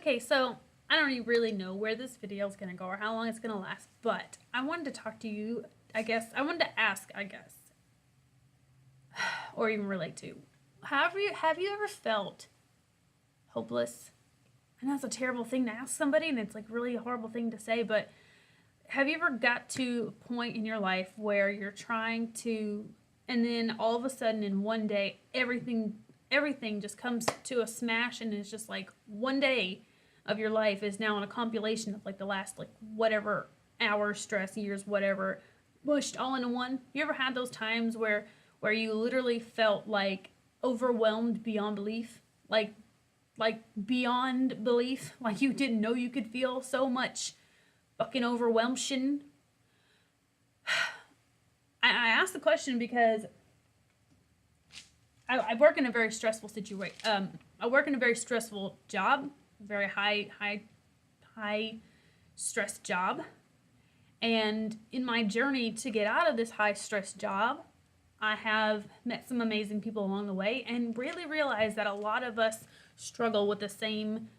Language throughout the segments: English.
Okay, so I don't really know where this video is going to go or how long it's going to last, but I wanted to talk to you, I wanted to ask, or even relate to. Have you ever felt hopeless? I know it's a terrible thing to ask somebody, and it's like really a horrible thing to say, but have you ever got to a point in your life where you're trying to, and then all of a sudden in one day, everything just comes to a smash, and it's just like one day of your life is now on a compilation of like the last like whatever hours, stress, years, whatever, mushed all into one? You ever had those times where you literally felt like overwhelmed beyond belief? Like beyond belief, like you didn't know you could feel so much fucking overwhelmation. I asked the question because I work in a very stressful situation. I work in a very stressful job, very high stress job. And in my journey to get out of this high stress job, I have met some amazing people along the way and really realized that a lot of us struggle with the same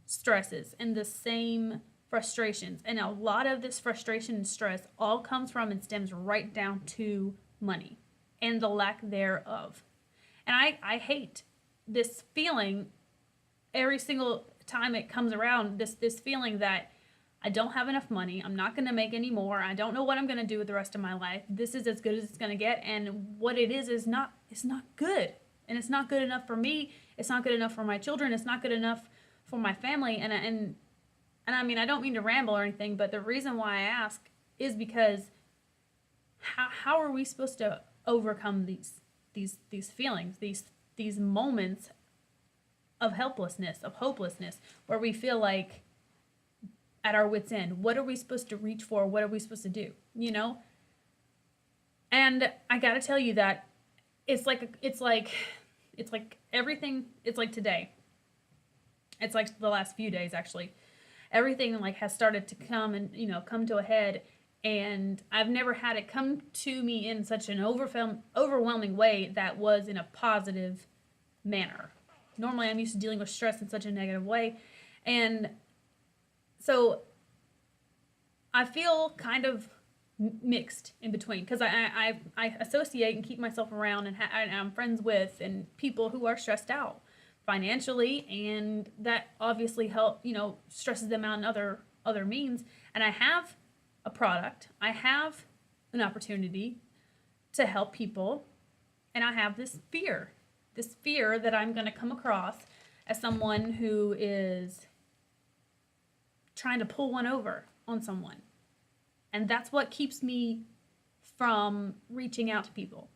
stresses and the same frustrations. And a lot of this frustration and stress all comes from and stems right down to money and the lack thereof. And I hate this feeling every single time it comes around, this feeling that I don't have enough money. I'm not going to make any more. I don't know what I'm going to do with the rest of my life. This is as good as it's going to get. And what it is not, it's not good. And it's not good enough for me. It's not good enough for my children. It's not good enough for my family. And I mean, I don't mean to ramble or anything, but the reason why I ask is because how are we supposed to overcome these feelings, these moments of helplessness, of hopelessness, where we feel like at our wits' end? What are we supposed to reach for? What are we supposed to do? You know? And I gotta tell you that it's like everything. It's like today. It's like the last few days actually. Everything like has started to come to a head, and I've never had it come to me in such an overwhelming way that was in a positive manner. Normally, I'm used to dealing with stress in such a negative way, and so I feel kind of mixed in between because I associate and keep myself around and I'm friends with and people who are stressed out financially, and that obviously stresses them out in other means. And I have a product, I have an opportunity to help people, and I have this fear that I'm going to come across as someone who is trying to pull one over on someone. And that's what keeps me from reaching out to people.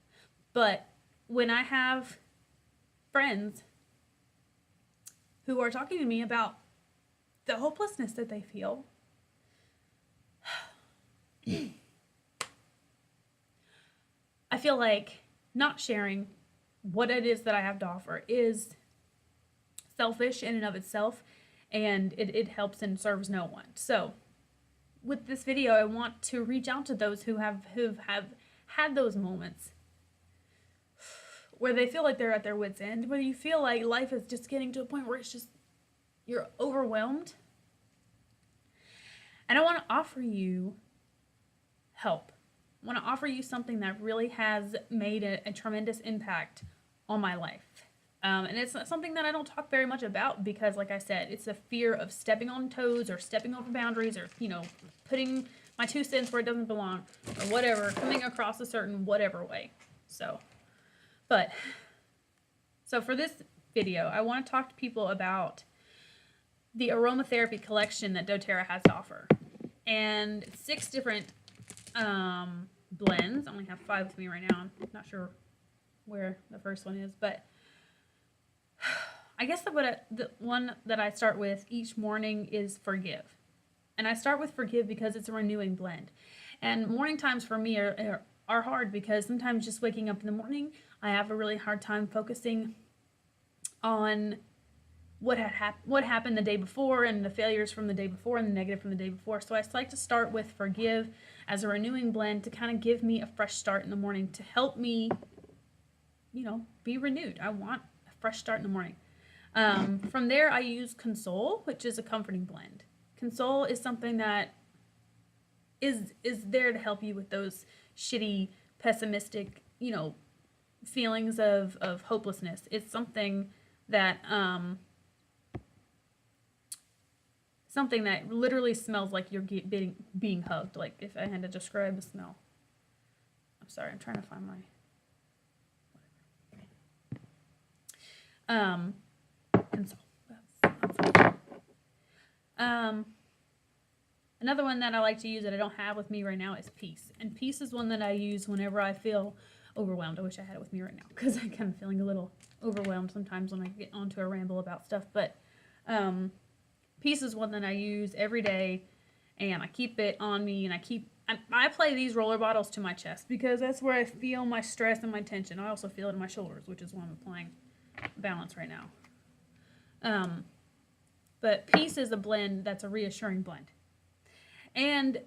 But when I have friends who are talking to me about the hopelessness that they feel, I feel like not sharing what it is that I have to offer is selfish in and of itself, and it helps and serves no one. So with this video, I want to reach out to those who've had those moments where they feel like they're at their wits' end, where you feel like life is just getting to a point where it's just, you're overwhelmed. And I want to offer you help. I want to offer you something that really has made a tremendous impact on my life. And it's something that I don't talk very much about because, like I said, it's a fear of stepping on toes or stepping over boundaries or, putting my 2 cents where it doesn't belong or whatever, coming across a certain whatever way. So for this video, I want to talk to people about the Aromatherapy collection that doTERRA has to offer. And 6 different blends. I only have 5 with me right now. I'm not sure where the first one is, but I guess the one that I start with each morning is Forgive. And I start with Forgive because it's a renewing blend. And morning times for me are hard because sometimes just waking up in the morning, I have a really hard time focusing on what happened the day before and the failures from the day before and the negative from the day before. So I like to start with Forgive as a renewing blend to kind of give me a fresh start in the morning to help me, be renewed. I want a fresh start in the morning. From there, I use Console, which is a comforting blend. Console is something that is there to help you with those shitty, pessimistic, feelings of hopelessness. It's something that literally smells like you're being hugged. Like if I had to describe the smell. I'm sorry, I'm trying to find my. Console. Another one that I like to use that I don't have with me right now is Peace. And Peace is one that I use whenever I feel overwhelmed. I wish I had it with me right now because I'm kind of feeling a little overwhelmed sometimes when I get onto a ramble about stuff. But Peace is one that I use every day, and I keep it on me, and I apply these roller bottles to my chest because that's where I feel my stress and my tension. I also feel it in my shoulders, which is why I'm applying balance right now. But Peace is a blend that's a reassuring blend. And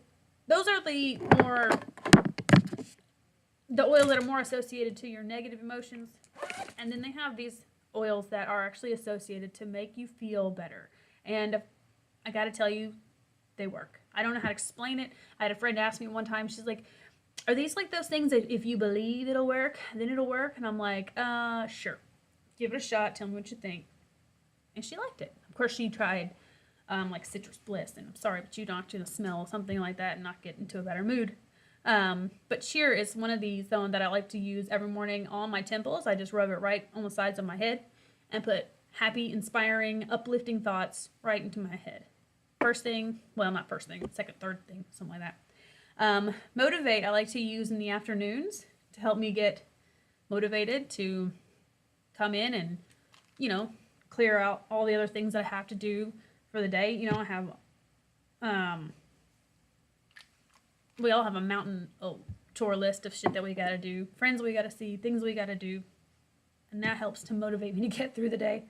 those are the oils that are more associated to your negative emotions. And then they have these oils that are actually associated to make you feel better. And I got to tell you, they work. I don't know how to explain it. I had a friend ask me one time, she's like, are these like those things that if you believe it'll work, then it'll work? And I'm like, sure. Give it a shot. Tell me what you think. And she liked it. Of course, she tried like Citrus Bliss, and I'm sorry, but you don't have to smell something like that and not get into a better mood. But Cheer is one of these that I like to use every morning on my temples. I just rub it right on the sides of my head and put happy, inspiring, uplifting thoughts right into my head. First thing, well, not first thing, second, third thing, something like that. Motivate, I like to use in the afternoons to help me get motivated to come in and, clear out all the other things that I have to do for the day. I have, we all have a mountain tour list of shit that we gotta do, friends we gotta see, things we gotta do, and that helps to motivate me to get through the day.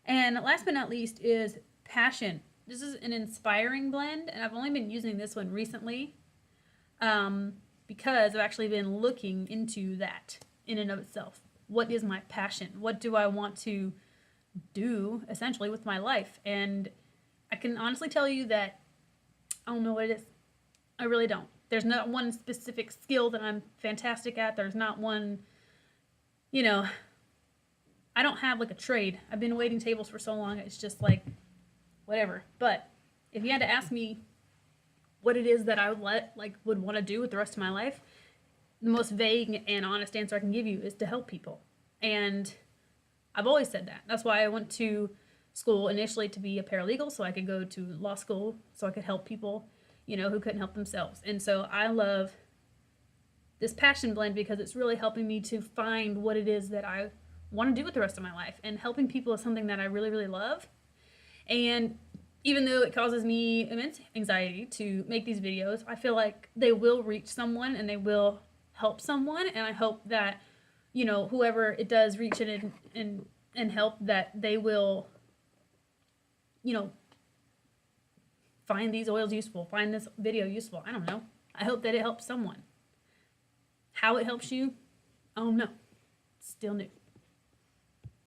And last but not least is Passion. This is an inspiring blend, and I've only been using this one recently because I've actually been looking into that in and of itself. What is my passion? What do I want to do essentially with my life? And I can honestly tell you that I don't know what it is. I really don't. There's not one specific skill that I'm fantastic at. There's not one, I don't have like a trade. I've been waiting tables for so long. It's just like, whatever. But if you had to ask me what it is that I would want to do with the rest of my life, the most vague and honest answer I can give you is to help people. And I've always said that. That's why I went to school initially to be a paralegal, so I could go to law school, so I could help people, who couldn't help themselves. And so I love this Passion blend because it's really helping me to find what it is that I want to do with the rest of my life. And helping people is something that I really, really love. And even though it causes me immense anxiety to make these videos, I feel like they will reach someone and they will help someone. And I hope that, whoever it does reach it and help, that they will, find these oils useful, find this video useful. I don't know. I hope that it helps someone. How it helps you, I don't know. It's still new.